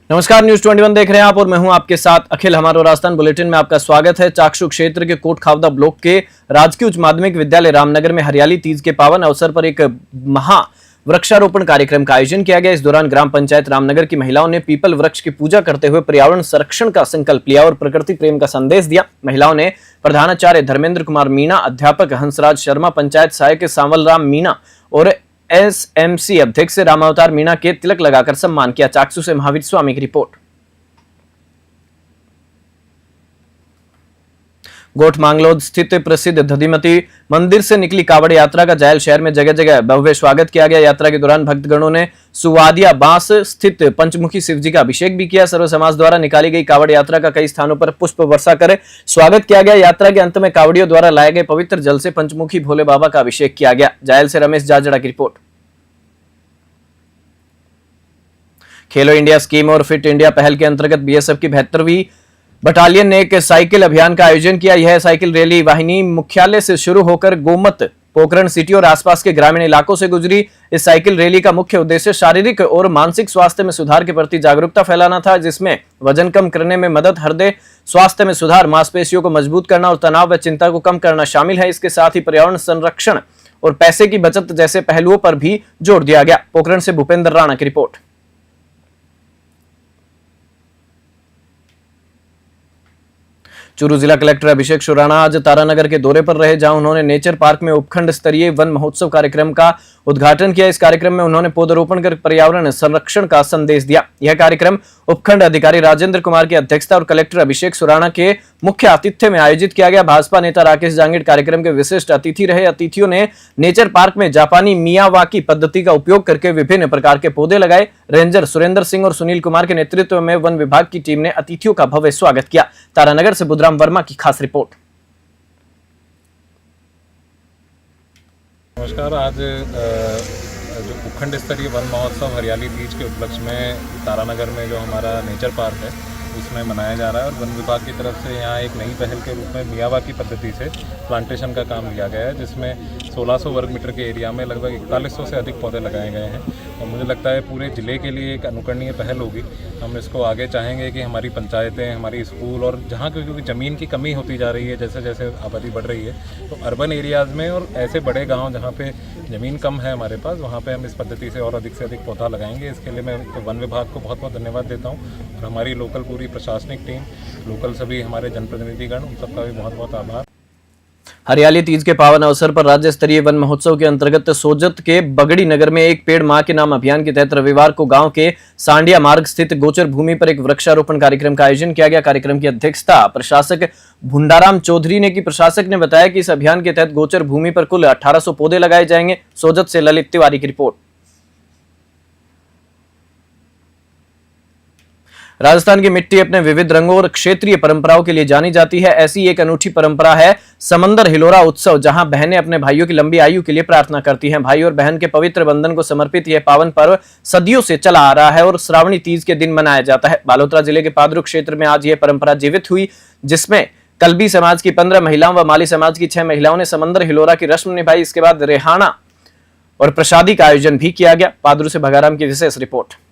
नमस्कार, न्यूज 21 देख रहे हैं आप और मैं हूं आपके साथ अखिल। हमारा राजस्थान बुलेटिन में आपका स्वागत है। चाकसू क्षेत्र के कोटखावदा ब्लॉक के राजकीय उच्च माध्यमिक विद्यालय रामनगर में हरियाली तीज के पावन अवसर पर एक महा वृक्षारोपण कार्यक्रम का आयोजन किया गया। इस दौरान ग्राम पंचायत रामनगर की महिलाओं ने पीपल वृक्ष की पूजा करते हुए पर्यावरण संरक्षण का संकल्प लिया और प्रकृति प्रेम का संदेश दिया। महिलाओं ने प्रधानाचार्य धर्मेंद्र कुमार मीणा, अध्यापक हंसराज शर्मा, पंचायत सहायक सांवल राम मीणा और एसएमसी अध्यक्ष रामावतार मीणा के तिलक लगाकर सम्मान किया। चाकसू से महावीर स्वामी की रिपोर्ट। गोठ मांगलोद स्थित प्रसिद्ध दधिमती मंदिर से निकली कावड़ यात्रा का जायल शहर में जगह जगह भव्य स्वागत किया गया। यात्रा के दौरान भक्तगणों ने सुवादिया बांस स्थित पंचमुखी शिवजी का अभिषेक भी किया। सर्व समाज द्वारा निकाली गई कावड़ यात्रा का कई स्थानों पर पुष्प वर्षा कर स्वागत किया गया। यात्रा के अंत में कावड़ियों द्वारा लाए गए पवित्र जल से पंचमुखी भोले बाबा का अभिषेक किया गया। जायल से रमेश जाजड़ा की रिपोर्ट। खेलो इंडिया स्कीम और फिट इंडिया पहल के अंतर्गत बीएसएफ की 72वीं बटालियन ने एक साइकिल अभियान का आयोजन किया। यह साइकिल रैली वाहिनी मुख्यालय से शुरू होकर गोमत, पोखरण सिटी और आसपास के ग्रामीण इलाकों से गुजरी। इस साइकिल रैली का मुख्य उद्देश्य शारीरिक और मानसिक स्वास्थ्य में सुधार के प्रति जागरूकता फैलाना था, जिसमें वजन कम करने में मदद, हृदय स्वास्थ्य में सुधार, मांसपेशियों को मजबूत करना और तनाव व चिंता को कम करना शामिल है। इसके साथ ही पर्यावरण संरक्षण और पैसे की बचत जैसे पहलुओं पर भी जोर दिया गया। पोखरण से भूपेंद्र राणा की रिपोर्ट। चूरू जिला कलेक्टर अभिषेक सुराणा आज तारानगर के दौरे पर रहे, जहां उन्होंने नेचर पार्क में उपखंड स्तरीय वन महोत्सव कार्यक्रम का उद्घाटन किया। इस कार्यक्रम में उन्होंने पौधरोपण कर पर्यावरण संरक्षण का संदेश दिया। यह कार्यक्रम उपखंड अधिकारी राजेंद्र कुमार की अध्यक्षता और कलेक्टर अभिषेक सुराणा के मुख्य आतिथ्य में आयोजित किया गया। भाजपा नेता राकेश जांगिड़ कार्यक्रम के विशिष्ट अतिथि रहे। अतिथियों ने नेचर पार्क में जापानी मियावाकी पद्धति का उपयोग करके विभिन्न प्रकार के पौधे लगाए। रेंजर सुरेंद्र सिंह और सुनील कुमार के नेतृत्व में वन विभाग की टीम ने अतिथियों का भव्य स्वागत किया। तारानगर से बुधराम वर्मा की खास रिपोर्ट। नमस्कार। आज जो उपखंड स्तरीय वन महोत्सव हरियाली तीज के उपलक्ष्य में तारानगर में जो हमारा नेचर पार्क है उसमें मनाया जा रहा है और वन विभाग की तरफ से यहाँ एक नई पहल के रूप में मियावाकी पद्धति से प्लांटेशन का काम लिया गया है, जिसमें 1600 वर्ग मीटर के एरिया में लगभग 4100 से अधिक पौधे लगाए गए हैं और मुझे लगता है पूरे ज़िले के लिए एक अनुकरणीय पहल होगी। हम इसको आगे चाहेंगे कि हमारी पंचायतें, हमारी स्कूल और जहाँ क्योंकि ज़मीन की कमी होती जा रही है, जैसे जैसे आबादी बढ़ रही है, तो अर्बन एरियाज़ में और ऐसे बड़े गाँव जहाँ पे ज़मीन कम है हमारे पास, वहाँ पे हम इस पद्धति से और अधिक पौधा लगाएंगे। इसके लिए मैं वन विभाग को बहुत बहुत धन्यवाद देता हूँ और हमारी लोकल पूरी प्रशासनिक टीम, लोकल सभी हमारे जनप्रतिनिधिगण, उन सबका भी बहुत बहुत आभार। हरियाली तीज के पावन अवसर पर राज्य स्तरीय वन महोत्सव के अंतर्गत सोजत के बगड़ी नगर में एक पेड़ मां के नाम अभियान के तहत रविवार को गांव के सांडिया मार्ग स्थित गोचर भूमि पर एक वृक्षारोपण कार्यक्रम का आयोजन किया गया। कार्यक्रम की अध्यक्षता प्रशासक भुंडाराम चौधरी ने की। प्रशासक ने बताया कि इस अभियान के तहत गोचर भूमि पर कुल 1800 पौधे लगाए जाएंगे। सोजत से ललित तिवारी की रिपोर्ट। राजस्थान की मिट्टी अपने विविध रंगों और क्षेत्रीय परंपराओं के लिए जानी जाती है। ऐसी एक अनूठी परंपरा है समंदर हिलोरा उत्सव, जहां बहनें अपने भाइयों की लंबी आयु के लिए प्रार्थना करती हैं। भाई और बहन के पवित्र बंधन को समर्पित यह पावन पर्व सदियों से चला आ रहा है और श्रावणी तीज के दिन मनाया जाता है। बालोतरा जिले के पादरू क्षेत्र में आज यह परंपरा जीवित हुई, जिसमें कल्बी समाज की 15 महिलाओं व माली समाज की 6 महिलाओं ने समंदर हिलोरा की रस्म निभाई। इसके बाद रेहाना और प्रसादी का आयोजन भी किया गया। पादरू से भगाराम की विशेष रिपोर्ट।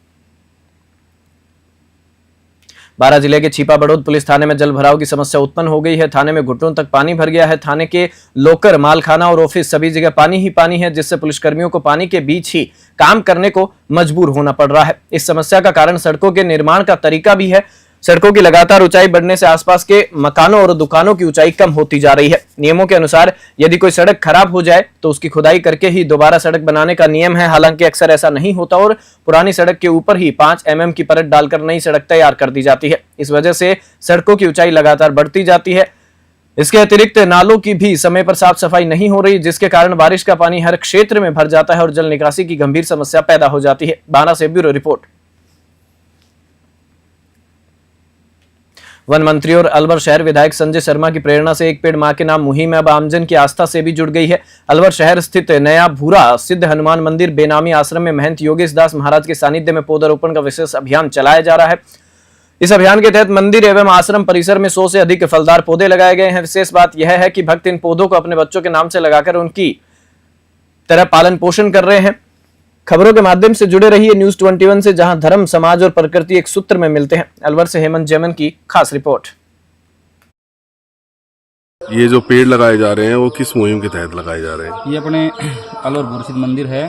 बारां जिले के छिपा बड़ौद पुलिस थाने में जल भराव की समस्या उत्पन्न हो गई है। थाने में घुटनों तक पानी भर गया है। थाने के लोकर, मालखाना और ऑफिस सभी जगह पानी ही पानी है, जिससे पुलिसकर्मियों को पानी के बीच ही काम करने को मजबूर होना पड़ रहा है। इस समस्या का कारण सड़कों के निर्माण का तरीका भी है। सड़कों की लगातार ऊंचाई बढ़ने से आसपास के मकानों और दुकानों की ऊंचाई कम होती जा रही है। नियमों के अनुसार यदि कोई सड़क खराब हो जाए तो उसकी खुदाई करके ही दोबारा सड़क बनाने का नियम है। हालांकि अक्सर ऐसा नहीं होता और पुरानी सड़क के ऊपर ही 5 mm की परत डालकर नई सड़क तैयार कर दी जाती है। इस वजह से सड़कों की ऊंचाई लगातार बढ़ती जाती है। इसके अतिरिक्त नालों की भी समय पर साफ सफाई नहीं हो रही, जिसके कारण बारिश का पानी हर क्षेत्र में भर जाता है और जल निकासी की गंभीर समस्या पैदा हो जाती है। बारां से ब्यूरो रिपोर्ट। वन मंत्री और अलवर शहर विधायक संजय शर्मा की प्रेरणा से एक पेड़ मां के नाम मुहिम अब आमजन की आस्था से भी जुड़ गई है। अलवर शहर स्थित नया भूरा सिद्ध हनुमान मंदिर बेनामी आश्रम में महंत योगेश दास महाराज के सानिध्य में पौधारोपण का विशेष अभियान चलाया जा रहा है। इस अभियान के तहत मंदिर एवं आश्रम परिसर में 100 से अधिक फलदार पौधे लगाए गए हैं। विशेष बात यह है कि भक्त इन पौधों को अपने बच्चों के नाम से लगाकर उनकी तरह पालन पोषण कर रहे हैं। खबरों के माध्यम से जुड़े रहिए न्यूज 21 से, जहां धर्म, समाज और प्रकृति एक सूत्र में मिलते हैं। अलवर से हेमंत जैमन की खास रिपोर्ट। ये जो पेड़ लगाए जा रहे हैं वो किस मुहिम के तहत लगाए जा रहे हैं? ये अपने अलवर प्रसिद्ध मंदिर है,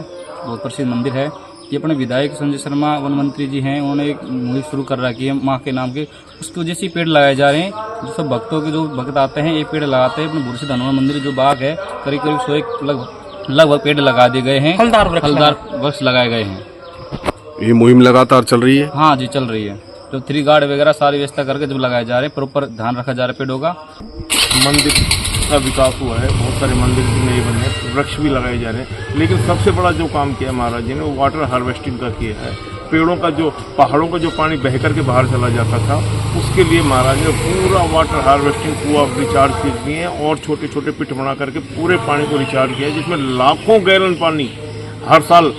बहुत प्रसिद्ध मंदिर है। ये अपने विधायक संजय शर्मा वन मंत्री जी हैं, उन्होंने एक मुहिम शुरू कर रखी है माँ के नाम के। उसकी वजह से पेड़ लगाए जा रहे हैं। जो सब भक्तों के जो भक्त आते हैं ये पेड़ लगाते हैं। अपने प्रसिद्ध हनुमान मंदिर जो बाग है, करीब करीब 100 लगभग पेड़ लगा दिए गए हैं, फलदार वृक्ष लगाए गए हैं। ये मुहिम लगातार चल रही है? हाँ जी, चल रही है। जो 3 गार्ड वगैरह सारी व्यवस्था करके जब लगाए जा रहे हैं, प्रॉपर ध्यान रखा जा रहा है पेड़ों का। मंदिर का विकास हुआ है, बहुत सारे मंदिर नए बने, वृक्ष भी लगाए जा रहे हैं, लेकिन सबसे बड़ा जो काम किया महाराज जी ने वो वाटर हार्वेस्टिंग का किया है। पेड़ों का जो पहाड़ों का जो पानी बह करके बाहर चला जाता था, उसके लिए महाराज ने पूरा वाटर हार्वेस्टिंग कुआं रिचार्ज कर दिए हैं और छोटे छोटे पिट बना करके पूरे पानी को रिचार्ज किया है, जिसमें लाखों गैलन पानी हर साल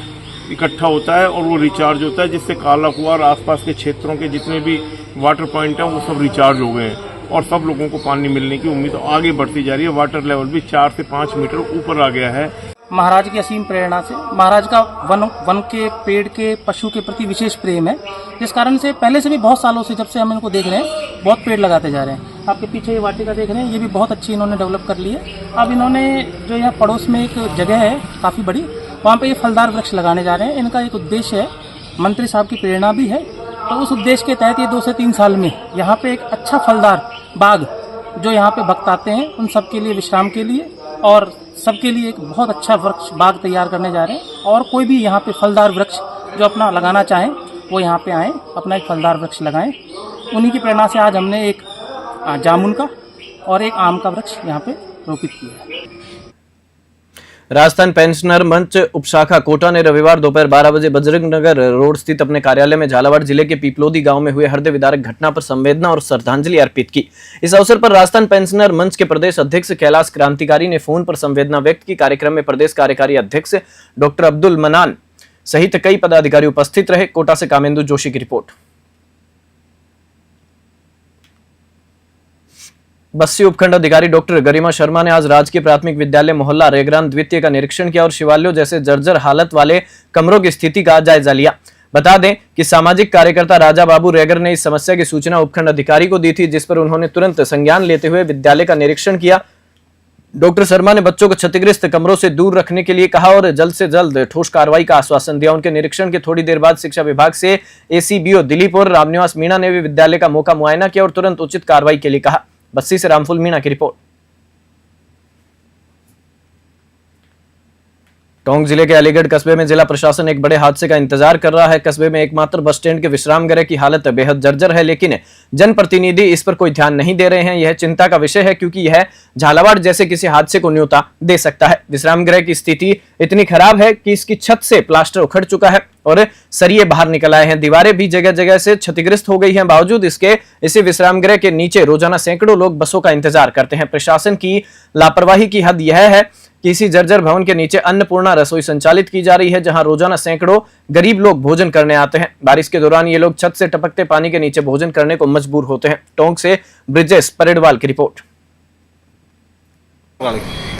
इकट्ठा होता है और वो रिचार्ज होता है, जिससे काला कुआं और आसपास के क्षेत्रों के जितने भी वाटर पॉइंट हैं वो सब रिचार्ज हो गए हैं और सब लोगों को पानी मिलने की उम्मीद आगे बढ़ती जा रही है। वाटर लेवल भी 4 से 5 मीटर ऊपर आ गया है। महाराज की असीम प्रेरणा से महाराज का वन के, पेड़ के, पशु के प्रति विशेष प्रेम है, जिस कारण से पहले से भी बहुत सालों से, जब से हम इनको देख रहे हैं, बहुत पेड़ लगाते जा रहे हैं। आपके पीछे ये वाटिका देख रहे हैं, ये भी बहुत अच्छी इन्होंने डेवलप कर ली है। अब इन्होंने जो यहाँ पड़ोस में एक जगह है काफ़ी बड़ी, वहाँ पे ये फलदार वृक्ष लगाने जा रहे हैं। इनका एक उद्देश्य है, मंत्री साहब की प्रेरणा भी है, तो उस उद्देश्य के तहत ये 2 से 3 साल में यहाँ पे एक अच्छा फलदार बाग, जो यहाँ पे भक्त आते हैं उन सब के लिए, विश्राम के लिए और सबके लिए एक बहुत अच्छा वृक्ष बाग तैयार करने जा रहे हैं। और कोई भी यहाँ पे फलदार वृक्ष जो अपना लगाना चाहें वो यहाँ पे आएँ, अपना एक फलदार वृक्ष लगाएं। उन्हीं की प्रेरणा से आज हमने एक जामुन का और एक आम का वृक्ष यहाँ पे रोपित किया है। राजस्थान पेंशनर मंच उपशाखा कोटा ने रविवार दोपहर 12 बजे बजरंग नगर रोड स्थित अपने कार्यालय में झालावाड़ जिले के पीपलोदी गांव में हुए हृदय विदारक घटना पर संवेदना और श्रद्धांजलि अर्पित की। इस अवसर पर राजस्थान पेंशनर मंच के प्रदेश अध्यक्ष कैलाश क्रांतिकारी ने फोन पर संवेदना व्यक्त की। कार्यक्रम में प्रदेश कार्यकारी अध्यक्ष डॉक्टर अब्दुल मनान सहित कई पदाधिकारी उपस्थित रहे। कोटा से कामेंदु जोशी की रिपोर्ट। बस्सी उपखंड अधिकारी डॉक्टर गरिमा शर्मा ने आज राजकीय प्राथमिक विद्यालय मोहल्ला रेगरान द्वितीय का निरीक्षण किया और शिवालयों जैसे जर्जर हालत वाले कमरों की स्थिति का जायजा लिया। बता दें कि सामाजिक कार्यकर्ता राजा बाबू रेगर ने इस समस्या की सूचना उपखंड अधिकारी को दी थी, जिस पर उन्होंने तुरंत संज्ञान लेते हुए विद्यालय का निरीक्षण किया। डॉक्टर शर्मा ने बच्चों को क्षतिग्रस्त कमरों से दूर रखने के लिए कहा और जल्द से जल्द ठोस कार्रवाई का आश्वासन दिया। उनके निरीक्षण के थोड़ी देर बाद शिक्षा विभाग से एसीबीओ दिलीप और रामनिवास मीणा ने भी विद्यालय का मौका मुआयना किया और तुरंत उचित कार्रवाई के लिए कहा। बस्सी से रामफुल मीणा की रिपोर्ट। टोंक जिले के अलीगढ़ कस्बे में जिला प्रशासन एक बड़े हादसे का इंतजार कर रहा है। कस्बे में एकमात्र बस स्टैंड के विश्राम गृह की हालत बेहद जर्जर है, लेकिन जनप्रतिनिधि इस पर कोई ध्यान नहीं दे रहे हैं। यह चिंता का विषय है क्योंकि यह झालावाड़ जैसे किसी हादसे को न्योता दे सकता है। विश्राम गृह की स्थिति इतनी खराब है कि इसकी छत से प्लास्टर उखड़ चुका है और सरिये बाहर निकल आए हैं। दीवारें भी जगह जगह से क्षतिग्रस्त हो गई हैं। बावजूद इसके इसी विश्राम गृह के नीचे रोजाना सैकड़ों लोग बसों का इंतजार करते हैं। प्रशासन की लापरवाही की हद यह है कि इसी जर्जर भवन के नीचे अन्नपूर्णा रसोई संचालित की जा रही है, जहां रोजाना सैकड़ों गरीब लोग भोजन करने आते हैं। बारिश के दौरान ये लोग छत से टपकते पानी के नीचे भोजन करने को मजबूर होते हैं। टोंक से ब्रिजेश परेडवाल की रिपोर्ट।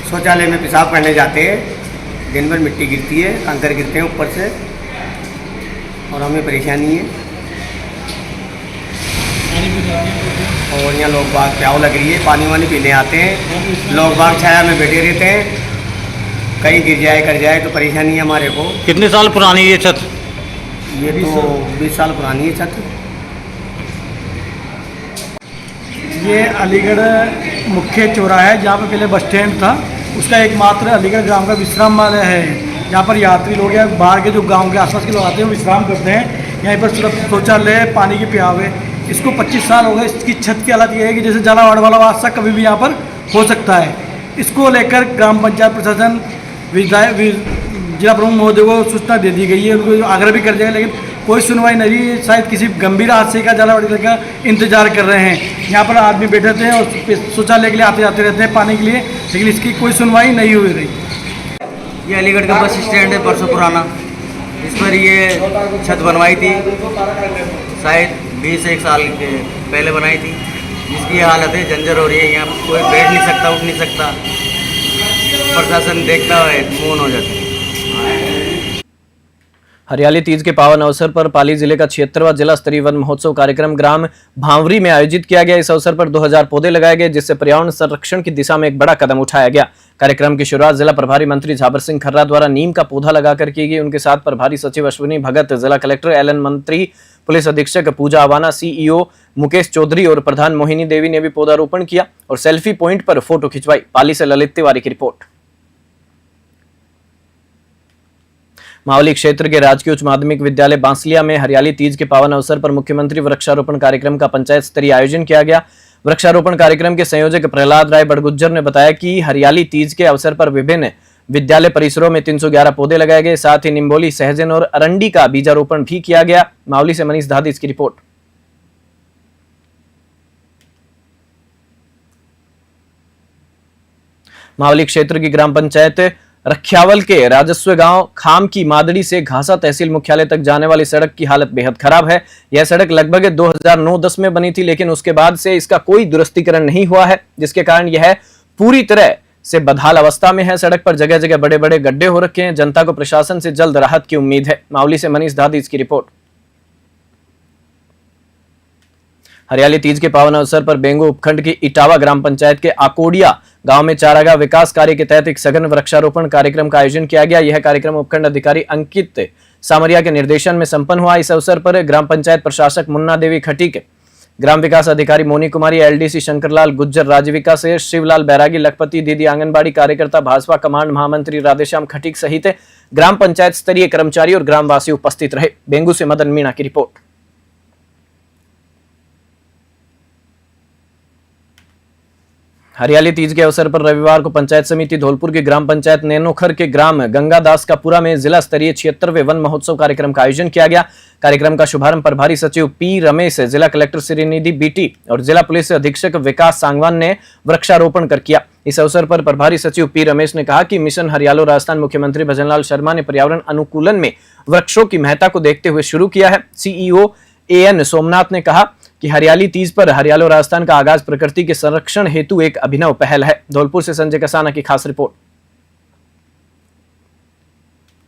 शौचालय में पेशाब करने जाते हैं, दिन भर मिट्टी गिरती है, कंकर गिरते हैं ऊपर से और हमें परेशानी है। और यहाँ लोग बाग प्याव लग रही है, पानी वानी पीने आते हैं, लोग बाग छाया में बैठे रहते हैं, कहीं गिर जाए कर जाए तो परेशानी है हमारे को। कितने साल पुरानी ये छत? ये तो 20 साल पुरानी है छत। ये अलीगढ़ मुख्य चौराहा है, जहाँ पर पहले बस स्टैंड था, उसका एकमात्र अलीगढ़ ग्राम का विश्रामालय है। यहाँ पर यात्री लोग या बाहर के जो गांव के आसपास के लोग आते हैं वो विश्राम करते हैं। यहाँ पर सिर्फ शौचालय, पानी की प्याव है। इसको 25 साल हो गए। इसकी छत की हालत ये है कि जैसे झालावाड़ वाला हादसा कभी भी यहाँ पर हो सकता है। इसको लेकर ग्राम पंचायत प्रशासन, जिला प्रमुख महोदय को सूचना दे दी गई है। उनको आग्रह भी कर दिया, लेकिन कोई सुनवाई नहीं। शायद किसी गंभीर हादसे का झालावाड़ का इंतजार कर रहे हैं। यहाँ पर आदमी बैठे थे और शौचालय के लिए आते जाते रहते हैं पानी के लिए, लेकिन इसकी कोई सुनवाई नहीं हुई रही। ये अलीगढ़ का बस स्टैंड है, परसों पुराना। इस पर ये छत बनवाई थी, शायद 20-1 साल के पहले बनाई थी, जिसकी हालत है जंजर हो रही है। यहाँ कोई बैठ नहीं सकता, उठ नहीं सकता। प्रशासन देखता है, मौन हो जाता है। हरियाली तीज के पावन अवसर पर पाली जिले का 76वां जिला स्तरीय वन महोत्सव कार्यक्रम ग्राम भांवरी में आयोजित किया गया। इस अवसर पर 2000 पौधे लगाए गए, जिससे पर्यावरण संरक्षण की दिशा में एक बड़ा कदम उठाया गया। कार्यक्रम की शुरुआत जिला प्रभारी मंत्री झाबर सिंह खर्रा द्वारा नीम का पौधा लगाकर की गई। उनके साथ प्रभारी सचिव अश्विनी भगत, जिला कलेक्टर एलन मंत्री, पुलिस अधीक्षक पूजा अवाना, सीईओ मुकेश चौधरी और प्रधान मोहिनी देवी ने भी पौधारोपण किया और सेल्फी पॉइंट पर फोटो खिंचवाई। पाली से ललित तिवारी की रिपोर्ट। मावली क्षेत्र के राजकीय उच्च माध्यमिक विद्यालय बांसलिया में हरियाली तीज के पावन अवसर पर मुख्यमंत्री वृक्षारोपण कार्यक्रम का पंचायत स्तरीय आयोजन किया गया। वृक्षारोपण कार्यक्रम के संयोजक प्रहलाद राय बड़गुज्जर ने बताया कि हरियाली तीज के अवसर पर विभिन्न विद्यालय परिसरों में 311 पौधे लगाए गए। साथ ही निम्बोली, सहजन और अरंडी का बीजारोपण भी किया गया। मावली से मनीष दादिस की रिपोर्ट। मावली क्षेत्र की ग्राम पंचायत रखियावल के राजस्व गांव खाम की मादड़ी से घासा तहसील मुख्यालय तक जाने वाली सड़क की हालत बेहद खराब है। यह सड़क लगभग 2009-10 में बनी थी, लेकिन उसके बाद से इसका कोई दुरुस्तीकरण नहीं हुआ है, जिसके कारण यह पूरी तरह से बदहाल अवस्था में है। सड़क पर जगह जगह बड़े बड़े गड्ढे हो रखे हैं। जनता को प्रशासन से जल्द राहत की उम्मीद है। मावली से मनीष दादिस की रिपोर्ट। हरियाली तीज के पावन अवसर पर बेंगो उपखंड की इटावा ग्राम पंचायत के आकोडिया गांव में चारागाह विकास कार्य के तहत एक सघन वृक्षारोपण कार्यक्रम का आयोजन किया गया। यह कार्यक्रम उपखंड अधिकारी अंकित सामरिया के निर्देशन में संपन्न हुआ। इस अवसर पर ग्राम पंचायत प्रशासक मुन्ना देवी खटीक, ग्राम विकास अधिकारी मोनी कुमारी, एलडीसी शंकरलाल गुज्जर, राजविका से शिवलाल बैरागी, लखपति दीदी, आंगनबाड़ी कार्यकर्ता, भाजपा कमांड महामंत्री राधेश्याम खटीक सहित ग्राम पंचायत स्तरीय कर्मचारी और ग्रामवासी उपस्थित रहे। बेंगू से मदन मीणा की रिपोर्ट। हरियाली तीज के अवसर पर रविवार को पंचायत समिति धौलपुर की ग्राम पंचायत नैनोखर के ग्राम गंगादास का पुरा में जिला स्तरीय 76वें वन महोत्सव कार्यक्रम का आयोजन किया गया। कार्यक्रम का शुभारंभ प्रभारी सचिव पी रमेश, जिला कलेक्टर श्रीनिधि बीटी और जिला पुलिस अधीक्षक विकास सांगवान ने वृक्षारोपण कर किया। इस अवसर पर प्रभारी सचिव पी रमेश ने कहा कि मिशन हरियालो राजस्थान मुख्यमंत्री भजनलाल शर्मा ने पर्यावरण अनुकूलन में वृक्षों की महत्ता को देखते हुए शुरू किया है। सीईओ एएन सोमनाथ ने कहा कि हरियाली तीज पर हरियालो राजस्थान का आगाज प्रकृति के संरक्षण हेतु एक अभिनव पहल है। धौलपुर से संजय कसाना की खास रिपोर्ट।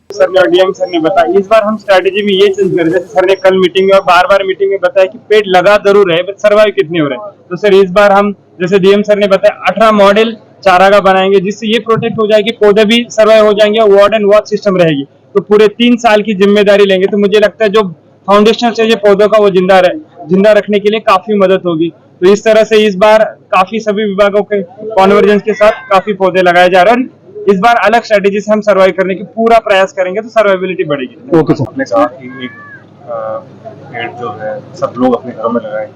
सर ने और डीएम सर ने बताया, इस बार हम स्ट्रेटेजी में ये चेंज कर, जैसे सर ने कल मीटिंग में बार मीटिंग में बताया कि पेड़ लगा जरूर है, बट सर्वाइव कितने हो रहे हैं। तो सर इस बार हम, जैसे डीएम सर ने बताया, 18 मॉडल चारागाह बनाएंगे, जिससे ये प्रोटेक्ट हो जाएगी, पौधे भी सर्वाइव हो जाएंगे, वार्ड एंड वॉच सिस्टम रहेगी। तो पूरे 3 साल की जिम्मेदारी लेंगे। तो मुझे लगता है जो फाउंडेशन से पौधों का वो जिंदा रखने के लिए काफी मदद होगी। तो इस तरह से इस बार काफी सभी विभागों के कॉन्वर्जेंस के साथ काफी पौधे लगाए जा रहे हैं और इस बार अलग स्ट्रेटेजी से हम सर्वाइव करने की पूरा प्रयास करेंगे, तो सर्वाइबिलिटी बढ़ेगी। Okay sir. आपने कहा कि एक पेड़ जो है सब लोग अपने घरों में लगाएं,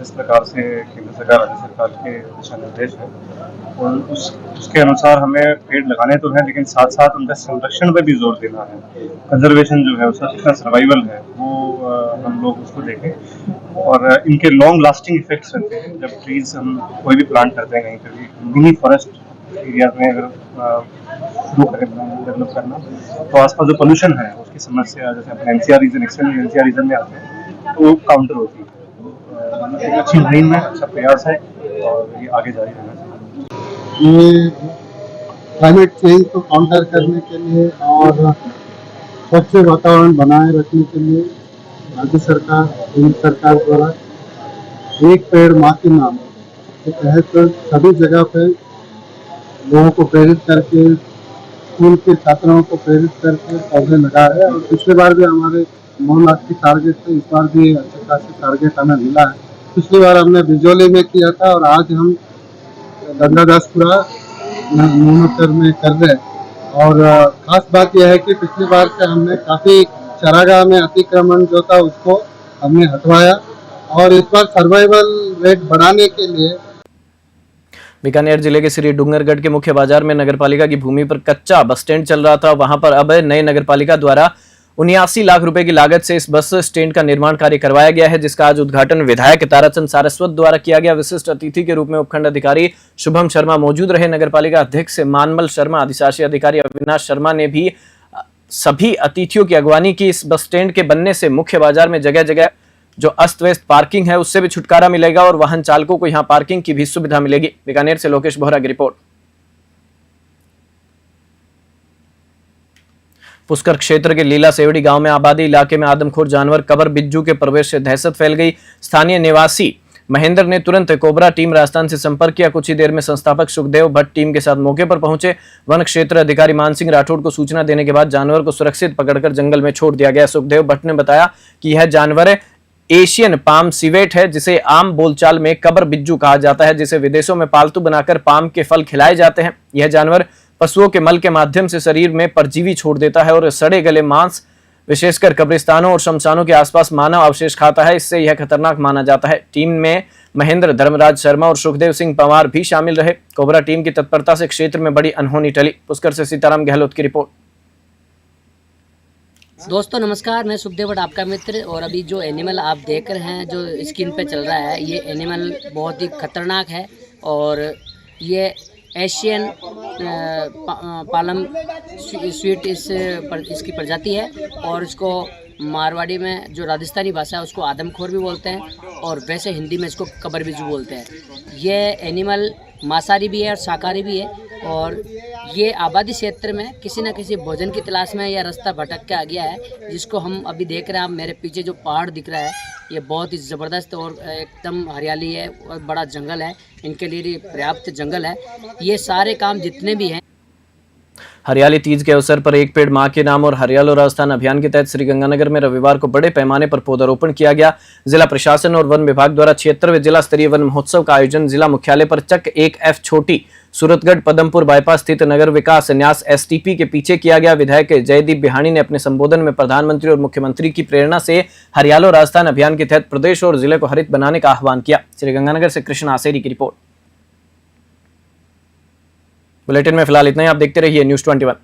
इस प्रकार से केंद्र सरकार, राज्य सरकार के दिशा निर्देश है और उसके अनुसार हमें पेड़ लगाने तो हैं, लेकिन साथ साथ उनका संरक्षण पर भी जोर देना है। कंजर्वेशन जो है उसका कितना सर्वाइवल है वो हम लोग उसको देखें और इनके लॉन्ग लास्टिंग इफेक्ट्स रहते हैं। जब ट्रीज हम कोई भी प्लांट करते हैं कहीं पर भी, मिनी फॉरेस्ट एरिया में अगर शुरू करें डेवलप करना, तो आसपास जो पोल्यूशन है उसकी समस्या, जैसे अपने NCR region, extended NCR region में आते हैं, तो वो काउंटर होती है। एक अच्छी मुहिम है, अच्छा प्रयास है और ये आगे जारी रहना चाहिए। ये क्लाइमेट चेंज को काउंटर करने के लिए और स्वच्छ वातावरण बनाए रखने के लिए राज्य सरकार, केंद्र सरकार द्वारा एक पेड़ माँ के नाम के तहत सभी जगह पे लोगों को प्रेरित करके, स्कूल के छात्रों को प्रेरित करके पौधे लगा रहे हैं। और पिछले बार भी हमारे 9 लाख की टारगेट थे, इस बार भी अच्छे खासी टारगेट हमें मिला है। पिछली बार हमने बिजोली में किया था और आज हम गंगादासपुरा नूनोतर में कर रहे हैं। और खास बात यह है कि पिछली बार से हमने काफ़ी चारागाह में अतिक्रमण जो था उसको हमने हटवाया और इस बार सर्वाइवल रेट बढ़ाने के लिए बीकानेर जिले के श्री डूंगरगढ़ के मुख्य बाजार में नगरपालिका की भूमि पर कच्चा बस स्टैंड चल रहा था। वहां पर अब नए नगरपालिका द्वारा 79 लाख रुपए की लागत से इस बस स्टैंड का निर्माण कार्य करवाया गया है, जिसका आज उद्घाटन विधायक ताराचंद सारस्वत द्वारा किया गया। विशिष्ट अतिथि के रूप में उपखंड अधिकारी शुभम शर्मा मौजूद रहे। नगरपालिका अध्यक्ष मानमल शर्मा, अधिशासी अधिकारी अविनाश शर्मा ने भी सभी अतिथियों की अगवानी की। इस बस स्टैंड के बनने से मुख्य बाजार में जगह जगह जो अस्त व्यस्त पार्किंग है उससे भी छुटकारा मिलेगा और वाहन चालकों को यहां पार्किंग की भी सुविधा मिलेगी। बीकानेर से लोकेश बोहरा की रिपोर्ट। पुष्कर क्षेत्र के लीला सेवड़ी गांव में आबादी इलाके में आदमखोर जानवर कबर बिज्जू के प्रवेश से दहशत फैल गई। स्थानीय निवासी महेंद्र ने तुरंत कोबरा टीम राजस्थान से संपर्क किया। कुछ ही देर में संस्थापक सुखदेव भट्ट टीम के साथ मौके पर पहुंचे। वन क्षेत्र अधिकारी मान सिंह राठौड़ को सूचना देने के बाद जानवर को सुरक्षित पकड़कर जंगल में छोड़ दिया गया। सुखदेव भट्ट ने बताया कि यह जानवर एशियन पाम सिवेट है, जिसे आम बोलचाल में कबर बिज्जू कहा जाता है, जिसे विदेशों में पालतू बनाकर पाम के फल खिलाए जाते हैं। यह जानवर पशुओं के मल के माध्यम से शरीर में परजीवी छोड़ देता है और सड़े गले मांस विशेषकर कब्रिस्तानों और शमशानों के आसपास मानव अवशेष खाता है। इससे यह खतरनाक माना जाता है। टीम में महेंद्र, धर्मराज शर्मा और सुखदेव सिंह पंवार भी शामिल रहे। कोबरा टीम की तत्परता से क्षेत्र में बड़ी अनहोनी टली। पुष्कर से सीताराम गहलोत की रिपोर्ट। दोस्तों नमस्कार, मैं सुखदेव भट्ट आपका मित्र। और अभी जो एनिमल आप देख रहे हैं जो स्क्रीन पे चल रहा है, ये एनिमल बहुत ही खतरनाक है और ये एशियन पालम स्वीट इसकी प्रजाति है और इसको मारवाड़ी में जो राजस्थानी भाषा है उसको आदमखोर भी बोलते हैं और वैसे हिंदी में इसको कबर बिज्जू बोलते हैं। ये एनिमल मांसाहारी भी है और शाकाहारी भी है और ये आबादी क्षेत्र में किसी न किसी भोजन की तलाश में या रास्ता भटक के आ गया है, जिसको हम अभी देख रहे हैं। आप मेरे पीछे जो पहाड़ दिख रहा है ये बहुत ही ज़बरदस्त और एकदम हरियाली है और बड़ा जंगल है। इनके लिए पर्याप्त जंगल है। ये सारे काम जितने भी हैं। हरियाली तीज के अवसर पर एक पेड़ मां के नाम और हरियालो राजस्थान अभियान के तहत श्रीगंगानगर में रविवार को बड़े पैमाने पर पौधारोपण किया गया। जिला प्रशासन और वन विभाग द्वारा 76वें जिला स्तरीय वन महोत्सव का आयोजन जिला मुख्यालय पर चक 1F छोटी सूरतगढ़ पदमपुर बाईपास स्थित नगर विकास न्यास STP के पीछे किया गया। विधायक जयदीप बिहानी ने अपने संबोधन में प्रधानमंत्री और मुख्यमंत्री की प्रेरणा से हरियालो राजस्थान अभियान के तहत प्रदेश और जिले को हरित बनाने का आह्वान किया। श्रीगंगानगर से कृष्ण आसेरी की रिपोर्ट। बुलेटिन में फिलहाल इतना ही। आप देखते रहिए News 21।